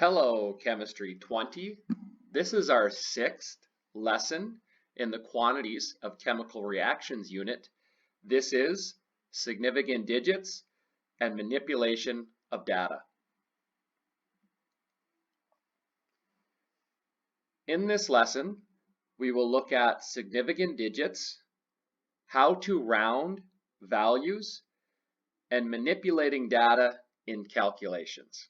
Hello, Chemistry 20. This is our 6th lesson in the Quantities of Chemical Reactions unit. This is significant digits and manipulation of data. In this lesson, we will look at significant digits, how to round values, and manipulating data in calculations.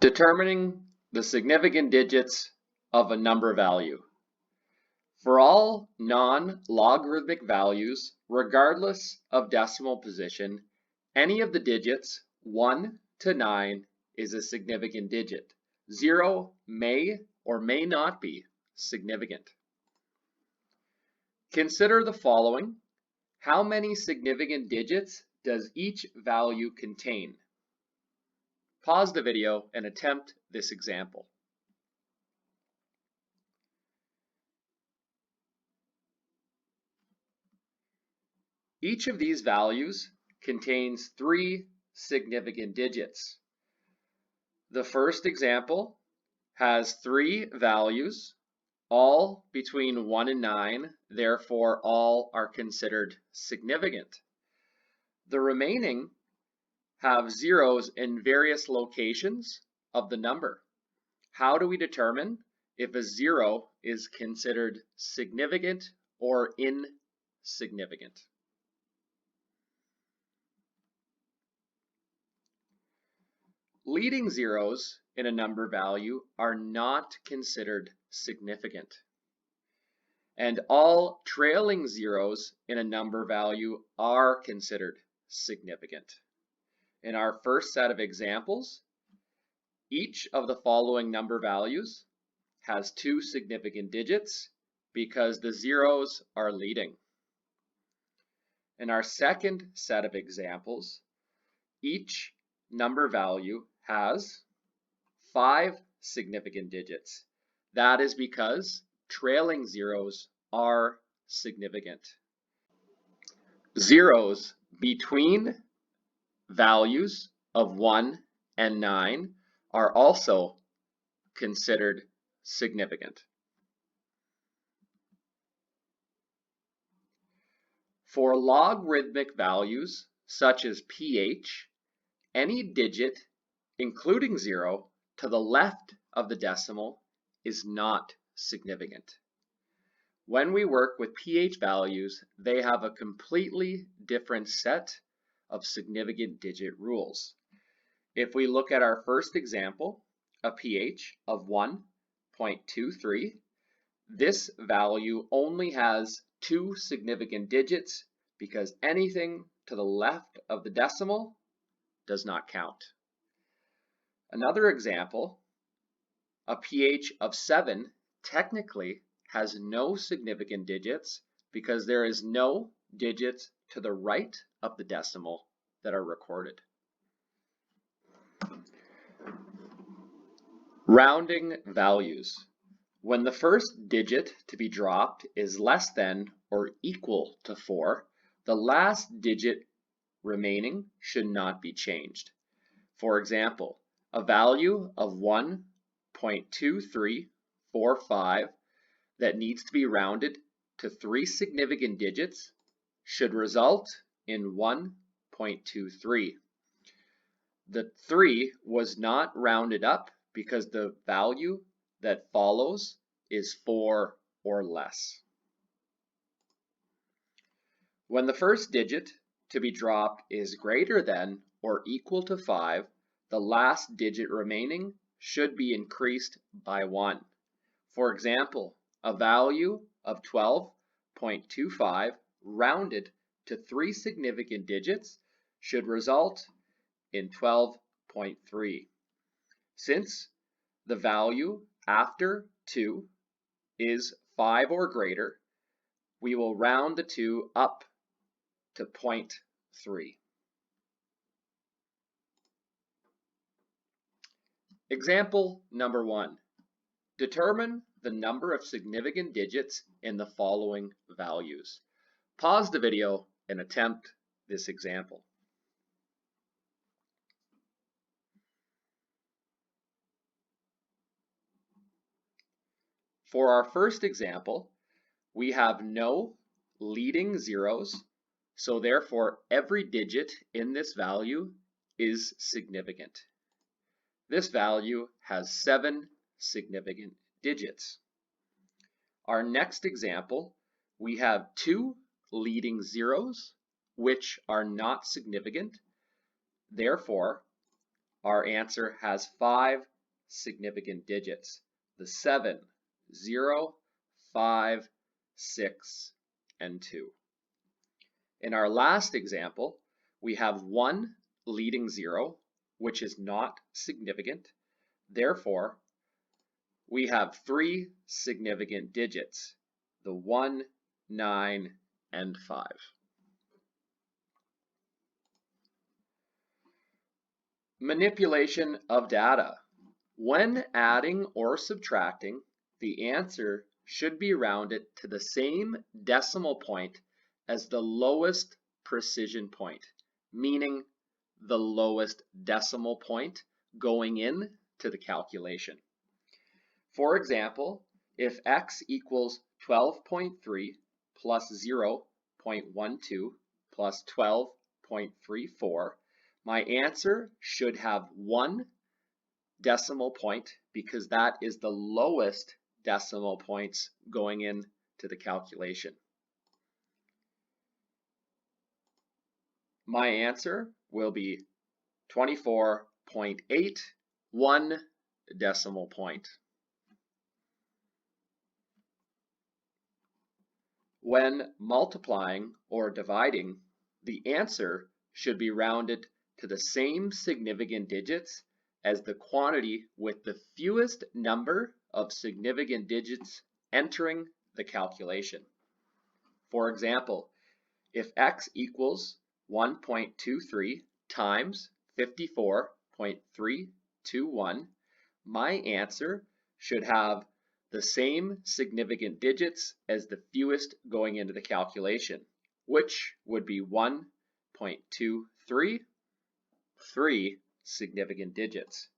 Determining the significant digits of a number value. For all non-logarithmic values, regardless of decimal position, any of the digits 1 to 9 is a significant digit. 0 may or may not be significant. Consider the following. How many significant digits does each value contain? Pause the video and attempt this example. Each of these values contains 3 significant digits. The first example has 3 values, all between 1 and 9, therefore all are considered significant. The remaining have zeros in various locations of the number. How do we determine if a 0 is considered significant or insignificant? Leading zeros in a number value are not considered significant, and all trailing zeros in a number value are considered significant. In our first set of examples, each of the following number values has 2 significant digits because the zeros are leading. In our second set of examples, each number value has 5 significant digits. That is because trailing zeros are significant. Zeros between values of 1 and 9 are also considered significant. For logarithmic values such as pH, any digit including 0 to the left of the decimal is not significant. When we work with pH values, they have a completely different set of significant digit rules. If we look at our first example, a pH of 1.23, this value only has 2 significant digits because anything to the left of the decimal does not count. Another example, a pH of 7 technically has no significant digits because there is no digits to the right of the decimal that are recorded. Rounding values. When the first digit to be dropped is less than or equal to 4, the last digit remaining should not be changed. For example, a value of 1.2345 that needs to be rounded to 3 significant digits should result in 1.23. The 3 was not rounded up because the value that follows is 4 or less. When the first digit to be dropped is greater than or equal to 5, the last digit remaining should be increased by 1. For example, a value of 12.25 rounded to 3 significant digits should result in 12.3. Since the value after 2 is 5 or greater, we will round the 2 up to 0.3. Example number 1. Determine the number of significant digits in the following values. Pause the video and attempt this example. For our first example, we have no leading zeros, so therefore every digit in this value is significant. This value has 7 significant digits. Our next example, we have 2 leading zeros, which are not significant. Therefore, our answer has 5 significant digits. The 7, 0, 5, 6, and 2. In our last example, we have 1 leading zero, which is not significant. Therefore, we have 3 significant digits, the 1, 9, and 5. Manipulation of data. When adding or subtracting, the answer should be rounded to the same decimal point as the lowest precision point, meaning the lowest decimal point going in to the calculation. For example, if x equals 12.3 plus 0.12 plus 12.34, my answer should have 1 decimal point because that is the lowest decimal points going in to the calculation. My answer will be 24.8, 1 decimal point. When multiplying or dividing, the answer should be rounded to the same significant digits as the quantity with the fewest number of significant digits entering the calculation. For example, if x equals 1.23 times 54.321, my answer should have the same significant digits as the fewest going into the calculation, which would be 1.23, 3 significant digits.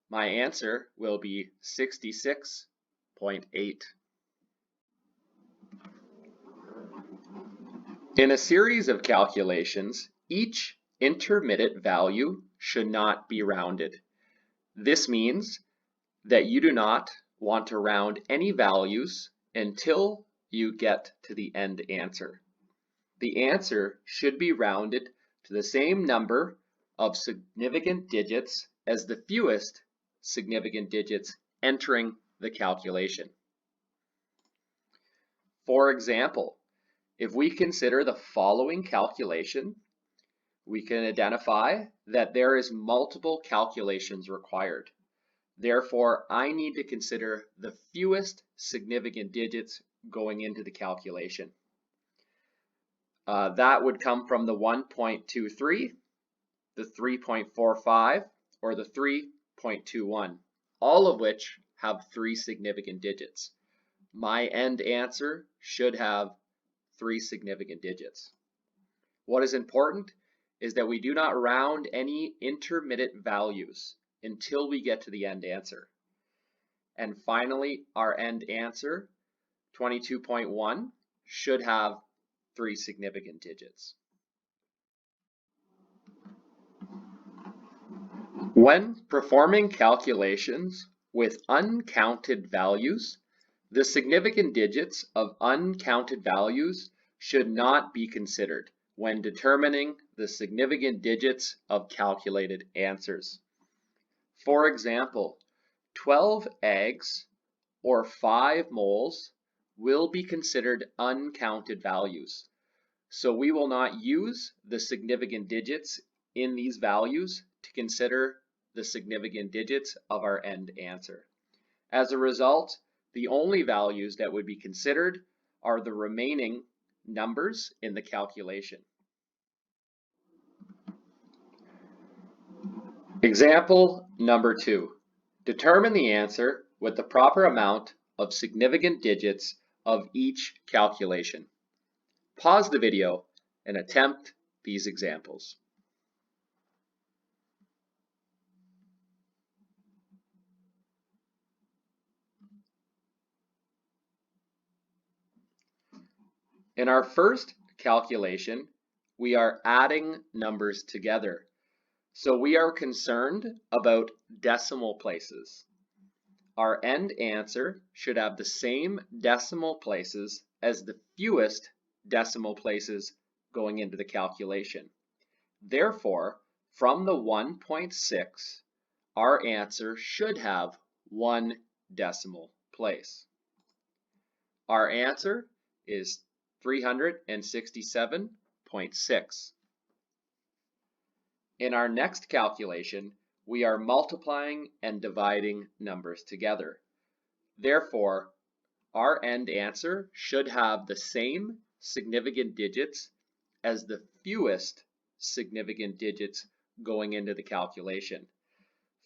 My answer will be 66.8. In a series of calculations, each intermediate value should not be rounded. This means that you do not want to round any values until you get to the end answer. The answer should be rounded to the same number of significant digits as the fewest significant digits entering the calculation. For example, if we consider the following calculation, we can identify that there is multiple calculations required. Therefore, I need to consider the fewest significant digits going into the calculation. That would come from the 1.23, the 3.45, or the 3.21, all of which have 3 significant digits. My end answer should have 3 significant digits. What is important is that we do not round any intermediate values until we get to the end answer. And finally, our end answer, 22.1, should have 3 significant digits. When performing calculations with uncounted values, the significant digits of uncounted values should not be considered when determining the significant digits of calculated answers. For example, 12 eggs or 5 moles will be considered uncounted values. So we will not use the significant digits in these values to consider the significant digits of our end answer. As a result, the only values that would be considered are the remaining numbers in the calculation. Example number 2. Determine the answer with the proper amount of significant digits of each calculation. Pause the video and attempt these examples. In our first calculation, we are adding numbers together. So we are concerned about decimal places. Our end answer should have the same decimal places as the fewest decimal places going into the calculation. Therefore, from the 1.6, our answer should have one decimal place. Our answer is 367.6. In our next calculation, we are multiplying and dividing numbers together. Therefore, our end answer should have the same significant digits as the fewest significant digits going into the calculation.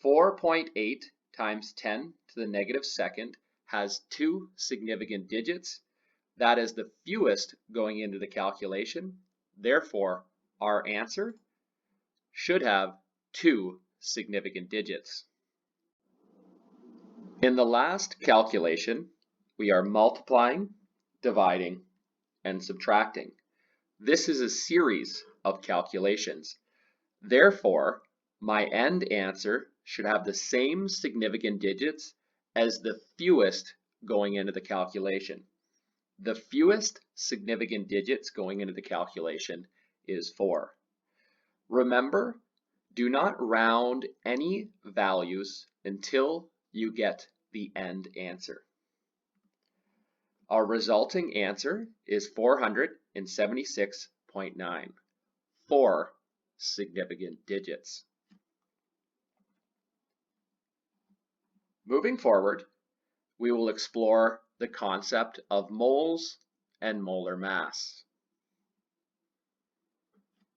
4.8 times 10 to the negative second has 2 significant digits. That is the fewest going into the calculation. Therefore, our answer should have 2 significant digits. In the last calculation, we are multiplying, dividing, and subtracting. This is a series of calculations. Therefore, my end answer should have the same significant digits as the fewest going into the calculation. The fewest significant digits going into the calculation is 4. Remember, do not round any values until you get the end answer. Our resulting answer is 476.9, 4 significant digits. Moving forward, we will explore the concept of moles and molar mass.